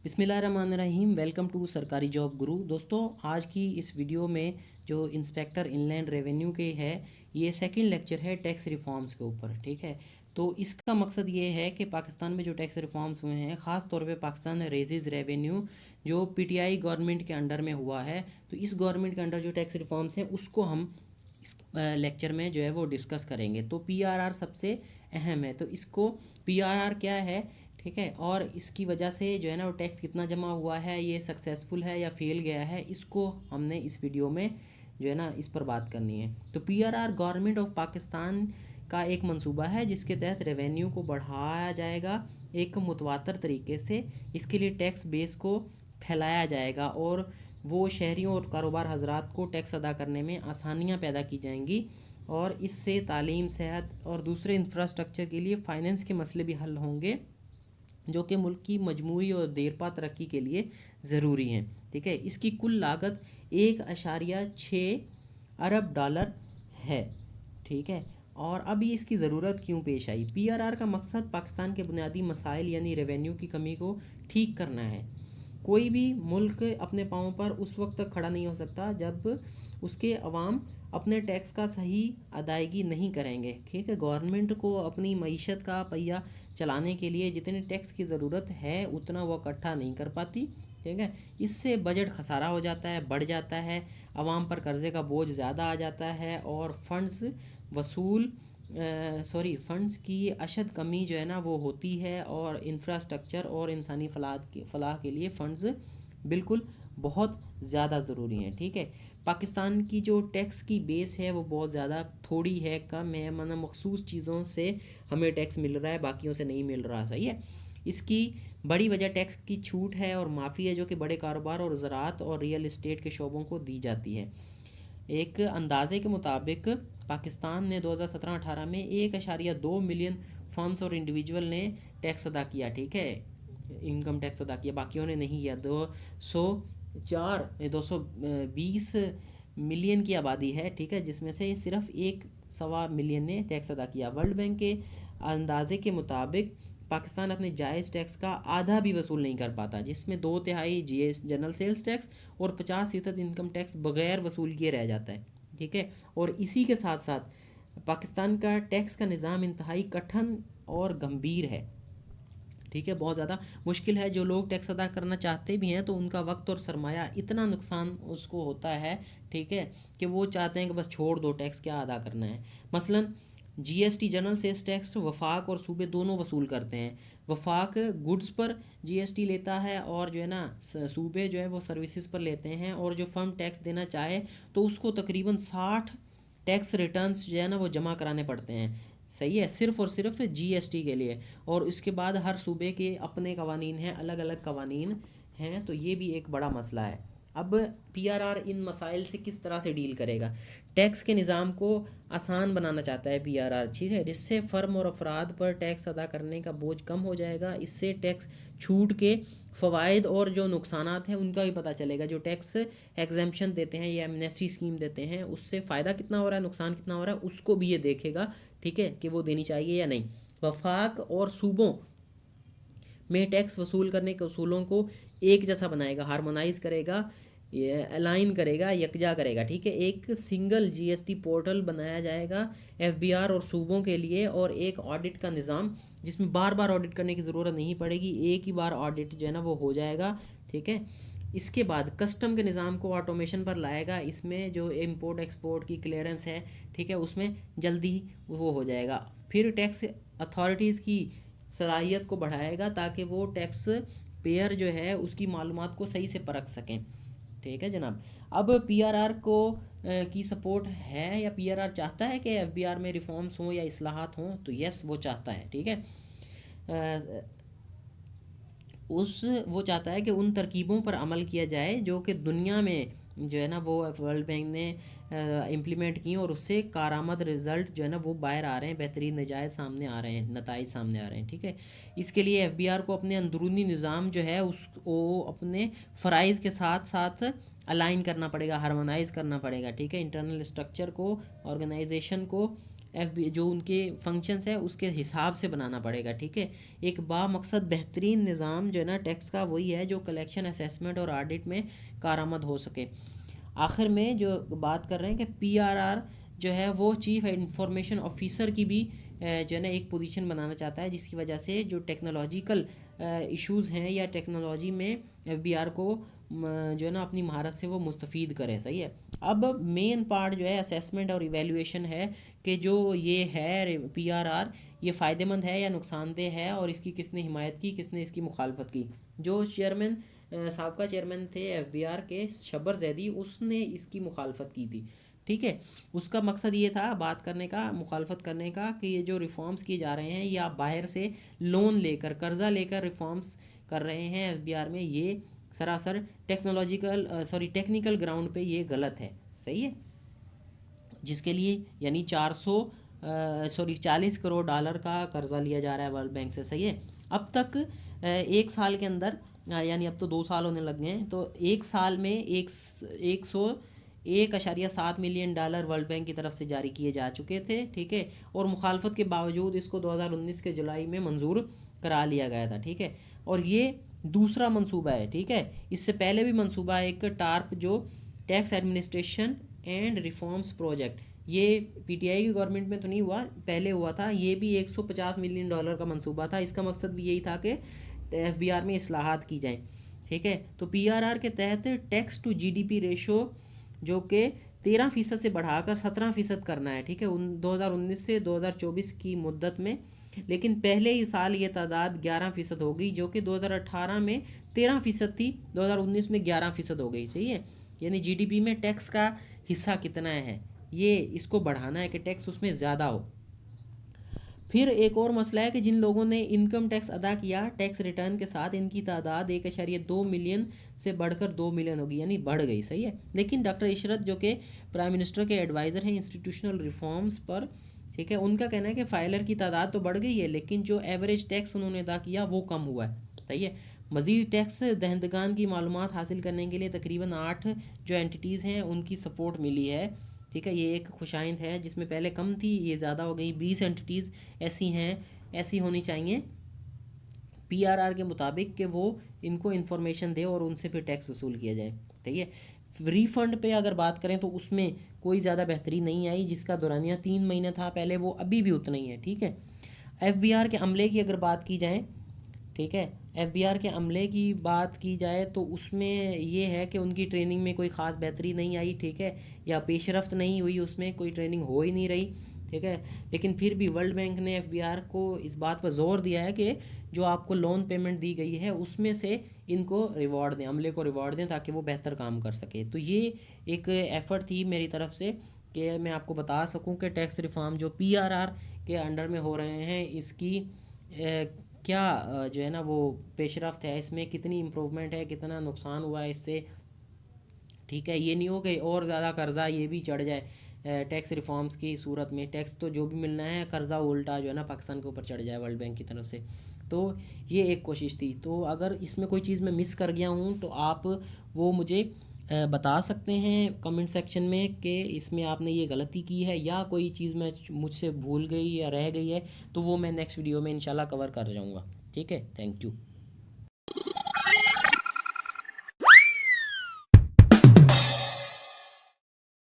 بسم اللہ الرحمن الرحیم، ویلکم ٹو سرکاری جاب گرو۔ دوستوں، آج کی اس ویڈیو میں جو انسپیکٹر ان لینڈ ریونیو کے ہے، یہ سیکنڈ لیکچر ہے ٹیکس ریفارمز کے اوپر، ٹھیک ہے۔ تو اس کا مقصد یہ ہے کہ پاکستان میں جو ٹیکس ریفارمز ہوئے ہیں، خاص طور پہ پاکستان ریزز ریونیو جو پی ٹی آئی گورنمنٹ کے انڈر میں ہوا ہے، تو اس گورنمنٹ کے انڈر جو ٹیکس ریفارمز ہیں اس کو ہم اس لیکچر میں جو ہے وہ ڈسکس کریں گے۔ تو پی آر آر سب سے اہم ہے، تو اس کو پی آر آر کیا ہے، ٹھیک ہے، اور اس کی وجہ سے جو ہے نا وہ ٹیکس کتنا جمع ہوا ہے، یہ سکسیزفل ہے یا فیل گیا ہے، اس کو ہم نے اس ویڈیو میں جو ہے نا اس پر بات کرنی ہے۔ تو P R R government of Pakistan کا ایک منصوبہ ہے جس کے تحت ریونیو کو بڑھایا جائے گا ایک متواتر طریقے سے۔ اس کے لیے ٹیکس بیس کو پھیلایا جائے گا اور وہ شہریوں اور کاروبار حضرات کو ٹیکس ادا کرنے میں آسانیاں پیدا کی جائیں گی، اور اس سے تعلیم، صحت اور دوسرے انفراسٹرکچر کے لیے فائننس کے مسئلے بھی حل ہوں گے جو کہ ملک کی مجموعی اور دیرپا ترقی کے لیے ضروری ہیں، ٹھیک ہے۔ اس کی کل لاگت 1.6 ارب ڈالر ہے، ٹھیک ہے۔ اور ابھی اس کی ضرورت کیوں پیش آئی؟ پی آر آر کا مقصد پاکستان کے بنیادی مسائل یعنی ریونیو کی کمی کو ٹھیک کرنا ہے۔ کوئی بھی ملک اپنے پاؤں پر اس وقت تک کھڑا نہیں ہو سکتا جب اس کے عوام اپنے ٹیکس کا صحیح ادائیگی نہیں کریں گے، ٹھیک ہے۔ گورنمنٹ کو اپنی معیشت کا پہیہ چلانے کے لیے جتنے ٹیکس کی ضرورت ہے اتنا وہ اکٹھا نہیں کر پاتی، ٹھیک ہے۔ اس سے بجٹ خسارہ ہو جاتا ہے، بڑھ جاتا ہے، عوام پر قرضے کا بوجھ زیادہ آ جاتا ہے، اور فنڈز کی اشد کمی جو ہے نا وہ ہوتی ہے، اور انفراسٹرکچر اور انسانی فلاح کے لیے فنڈز بالکل بہت زیادہ ضروری ہیں، ٹھیک ہے۔ پاکستان کی جو ٹیکس کی بیس ہے وہ بہت زیادہ تھوڑی ہے، کم ہے، مخصوص چیزوں سے ہمیں ٹیکس مل رہا ہے، باقیوں سے نہیں مل رہا، صحیح ہے۔ اس کی بڑی وجہ ٹیکس کی چھوٹ ہے اور معافی ہے جو کہ بڑے کاروبار اور زراعت اور ریئل اسٹیٹ کے شعبوں کو دی جاتی ہے۔ ایک اندازے کے مطابق پاکستان نے 2017-18 میں 1.2 ملین فرمز اور انڈیویجول نے ٹیکس ادا کیا، ٹھیک ہے، انکم ٹیکس ادا کیا، باقیوں نے نہیں کیا۔ 220 ملین کی آبادی ہے، ٹھیک ہے، جس میں سے صرف 1.25 ملین نے ٹیکس ادا کیا۔ ورلڈ بینک کے اندازے کے مطابق پاکستان اپنے جائز ٹیکس کا آدھا بھی وصول نہیں کر پاتا، جس میں 2/3 جی ایس جنرل سیلز ٹیکس اور 50% انکم ٹیکس بغیر وصول کیے رہ جاتا ہے، ٹھیک ہے۔ اور اسی کے ساتھ ساتھ پاکستان کا ٹیکس کا نظام انتہائی کٹھن اور گمبھیر ہے، ٹھیک ہے، بہت زیادہ مشکل ہے۔ جو لوگ ٹیکس ادا کرنا چاہتے بھی ہیں تو ان کا وقت اور سرمایہ اتنا نقصان اس کو ہوتا ہے، ٹھیک ہے، کہ وہ چاہتے ہیں کہ بس چھوڑ دو، ٹیکس کیا ادا کرنا ہے۔ مثلاً G S T general sales tax وفاق اور صوبے دونوں وصول کرتے ہیں۔ وفاق گڈز پر جی ایس ٹی لیتا ہے اور جو ہے نا صوبے جو ہے وہ سروسز پر لیتے ہیں، اور جو فرم ٹیکس دینا چاہے تو اس کو تقریباً 60 ٹیکس ریٹرنز جو ہے نا وہ جمع کرانے پڑتے ہیں، صحیح ہے، صرف اور صرف جی ایس ٹی کے لیے۔ اور اس کے بعد ہر صوبے کے اپنے قوانین ہیں، الگ الگ قوانین ہیں، تو یہ بھی ایک بڑا مسئلہ ہے۔ اب پی آر آر ان مسائل سے کس طرح سے ڈیل کرے گا؟ ٹیکس کے نظام کو آسان بنانا چاہتا ہے پی آر آر، ٹھیک ہے، جس سے فرم اور افراد پر ٹیکس ادا کرنے کا بوجھ کم ہو جائے گا۔ اس سے ٹیکس چھوٹ کے فوائد اور جو نقصانات ہیں ان کا بھی پتہ چلے گا۔ جو ٹیکس ایگزمپشن دیتے ہیں یا ایمنیسٹی اسکیم دیتے ہیں، اس سے فائدہ کتنا ہو رہا ہے، نقصان کتنا ہو رہا ہے، اس کو بھی یہ دیکھے گا، ٹھیک ہے، کہ وہ دینی چاہیے یا نہیں۔ وفاق اور صوبوں میں ٹیکس وصول کرنے کے اصولوں کو ایک جیسا بنائے گا، ہارمونائز کرے گا، الائن کرے گا، یکجا کرے گا، ٹھیک ہے۔ ایک سنگل جی ایس ٹی پورٹل بنایا جائے گا ایف بی آر اور صوبوں کے لیے، اور ایک آڈٹ کا نظام جس میں بار بار آڈٹ کرنے کی ضرورت نہیں پڑے گی، ایک ہی بار آڈٹ جو ہے نا وہ ہو جائے گا، ٹھیک ہے۔ اس کے بعد کسٹم کے نظام کو آٹومیشن پر لائے گا، اس میں جو امپورٹ ایکسپورٹ کی کلیئرنس ہے، ٹھیک ہے، اس میں جلدی وہ ہو جائے گا۔ پھر ٹیکس اتھارٹیز کی صلاحیت کو بڑھائے گا تاکہ وہ ٹیکس پیئر جو ہے اس کی معلومات کو صحیح سے پرکھ سکیں، ٹھیک ہے جناب۔ اب پی آر آر کو کی سپورٹ ہے یا پی آر آر چاہتا ہے کہ ایف بی آر میں ریفارمز ہوں یا اصلاحات ہوں؟ تو یس، وہ چاہتا ہے، ٹھیک ہے۔ وہ چاہتا ہے کہ ان ترکیبوں پر عمل کیا جائے جو کہ دنیا میں جو ہے نا وہ ورلڈ بینک نے امپلیمنٹ کی، اور اس سے کارآمد رزلٹ جو ہے نا وہ باہر آ رہے ہیں، بہترین نتائج سامنے آ رہے ہیں، ٹھیک ہے۔ اس کے لیے ایف بی آر کو اپنے اندرونی نظام جو ہے اس کو اپنے فرائض کے ساتھ ساتھ الائن کرنا پڑے گا، ہارمونائز کرنا پڑے گا، ٹھیک ہے۔ انٹرنل اسٹرکچر کو، آرگنائزیشن کو جو ان کے فنکشنس ہے اس کے حساب سے بنانا پڑے گا، ٹھیک ہے. ایک با مقصد بہترین نظام جو ہے نا ٹیکس کا وہی ہے جو کلیکشن، اسیسمنٹ اور آڈٹ میں کارآمد ہو سکے. آخر میں جو بات کر رہے ہیں کہ پی آر آر جو ہے وہ چیف انفارمیشن آفیسر کی بھی جو ہے نا ایک پوزیشن بنانا چاہتا ہے، جس کی وجہ سے جو ٹیکنالوجیکل ایشوز ہیں یا ٹیکنالوجی میں ایف بی آر کو جو ہے نا اپنی مہارت سے وہ مستفید کریں. صحیح ہے. اب مین پارٹ جو ہے اسیسمنٹ اور ایویلیویشن ہے کہ جو یہ ہے پی آر آر یہ فائدہ مند ہے یا نقصان دہ ہے، اور اس کی کس نے حمایت کی، کس نے اس کی مخالفت کی. جو چیئرمین سابقہ چیئرمین تھے ایف بی آر کے شبر زیدی، اس نے اس کی مخالفت کی تھی، ٹھیک ہے. اس کا مقصد یہ تھا بات کرنے کا، مخالفت کرنے کا، کہ یہ جو ریفارمز کیے جا رہے ہیں یا باہر سے لون لے کر، قرضہ لے کر ریفارمز کر رہے ہیں ایف بی آر میں، یہ سراسر ٹیکنیکل گراؤنڈ پہ یہ غلط ہے. صحیح ہے. جس کے لیے یعنی 40 کروڑ ڈالر کا قرضہ لیا جا رہا ہے ورلڈ بینک سے. صحیح ہے. اب تک ایک سال کے اندر، یعنی اب تو 2 سال ہونے لگ گئے ہیں، تو ایک سال میں 101.7 ملین ڈالر ورلڈ بینک کی طرف سے جاری کیے جا چکے تھے، ٹھیک ہے. اور مخالفت کے باوجود اس کو 2019 کے جولائی میں منظور کرا لیا گیا تھا، ٹھیک ہے. اور یہ دوسرا منصوبہ ہے، ٹھیک ہے. اس سے پہلے بھی منصوبہ ہے ایک ٹارپ، جو tax administration and reforms project, یہ پی ٹی آئی کی گورنمنٹ میں تو نہیں ہوا، پہلے ہوا تھا. یہ بھی 150 ملین ڈالر کا منصوبہ تھا. اس کا مقصد بھی یہی تھا کہ ایف بی آر میں اصلاحات کی جائیں، ٹھیک ہے. تو پی آر آر کے تحت tax to G D P ratio جو کہ 13% سے بڑھا کر 17% کرنا ہے، ٹھیک ہے، 2019 سے 2024 کی مدت میں. لیکن پہلے ہی سال یہ تعداد 11% ہو گئی، جو کہ 2018 میں 13% تھی، 2019 میں 11% ہو گئی. صحیح ہے. یعنی جی ڈی پی میں ٹیکس کا حصہ کتنا ہے، یہ اس کو بڑھانا ہے کہ ٹیکس اس میں زیادہ ہو. پھر ایک اور مسئلہ ہے کہ جن لوگوں نے انکم ٹیکس ادا کیا ٹیکس ریٹرن کے ساتھ، ان کی تعداد 1.2 ملین سے بڑھ کر 2 ملین ہوگی، یعنی بڑھ گئی. صحیح ہے. لیکن ڈاکٹر عشرت جو کہ پرائم منسٹر کے ایڈوائزر ہیں انسٹیٹیوشنل ریفارمز پر، ٹھیک ہے، ان کا کہنا ہے کہ فائلر کی تعداد تو بڑھ گئی ہے، لیکن جو ایوریج ٹیکس انہوں نے ادا کیا وہ کم ہوا ہے. صحیح ہے. مزید ٹیکس دہندگان کی معلومات حاصل کرنے کے لیے تقریباً 8 جو اینٹیز ہیں ان کی سپورٹ ملی ہے، ٹھیک ہے. یہ ایک خوش آئند ہے، جس میں پہلے کم تھی یہ زیادہ ہو گئی. 20 اینٹیز ایسی ہیں، ایسی ہونی چاہیے پی آر آر کے مطابق کہ وہ ان کو انفارمیشن دے اور ان سے پھر ٹیکس وصول کیا جائے. ٹھیک ہے. ریفنڈ پہ اگر بات کریں تو اس میں کوئی زیادہ بہتری نہیں آئی، جس کا دورانیہ 3 مہینے تھا پہلے، وہ ابھی بھی اتنا ہی ہے. ٹھیک ہے. ایف بی آر کے عملے کی اگر بات کی جائے، ٹھیک ہے، ایف بی آر کے عملے کی بات کی جائے تو اس میں یہ ہے کہ ان کی ٹریننگ میں کوئی خاص بہتری نہیں آئی، ٹھیک ہے، یا پیش رفت نہیں ہوئی، اس میں کوئی ٹریننگ ہو ہی نہیں رہی. ٹھیک ہے. لیکن پھر بھی ورلڈ بینک نے ایف بی آر کو اس بات پر زور دیا ہے کہ جو آپ کو لون پیمنٹ دی گئی ہے اس میں سے ان کو ریوارڈ دیں، عملے کو ریوارڈ دیں تاکہ وہ بہتر کام کر سکے. تو یہ ایک ایفرٹ تھی میری طرف سے کہ میں آپ کو بتا سکوں کہ ٹیکس ریفارم جو پی آر آر کے انڈر میں ہو رہے ہیں اس کی کیا جو ہے نا وہ پیش رفت ہے، اس میں کتنی امپرومنٹ ہے، کتنا نقصان ہوا ہے اس سے. ٹھیک ہے. یہ نہیں ہو کہ اور زیادہ قرضہ یہ بھی چڑھ جائے ٹیکس ریفارمز کی صورت میں، ٹیکس تو جو بھی ملنا ہے قرضہ الٹا جو ہے نا پاکستان کے اوپر چڑھ جائے ورلڈ بینک کی طرف سے. تو یہ ایک کوشش تھی. تو اگر اس میں کوئی چیز میں مس کر گیا ہوں تو آپ وہ مجھے بتا سکتے ہیں کمنٹ سیکشن میں کہ اس میں آپ نے یہ غلطی کی ہے، یا کوئی چیز میں مجھ سے بھول گئی یا رہ گئی ہے تو وہ میں نیکسٹ ویڈیو میں انشاءاللہ کور کر جاؤں گا. ٹھیک ہے. Thank you.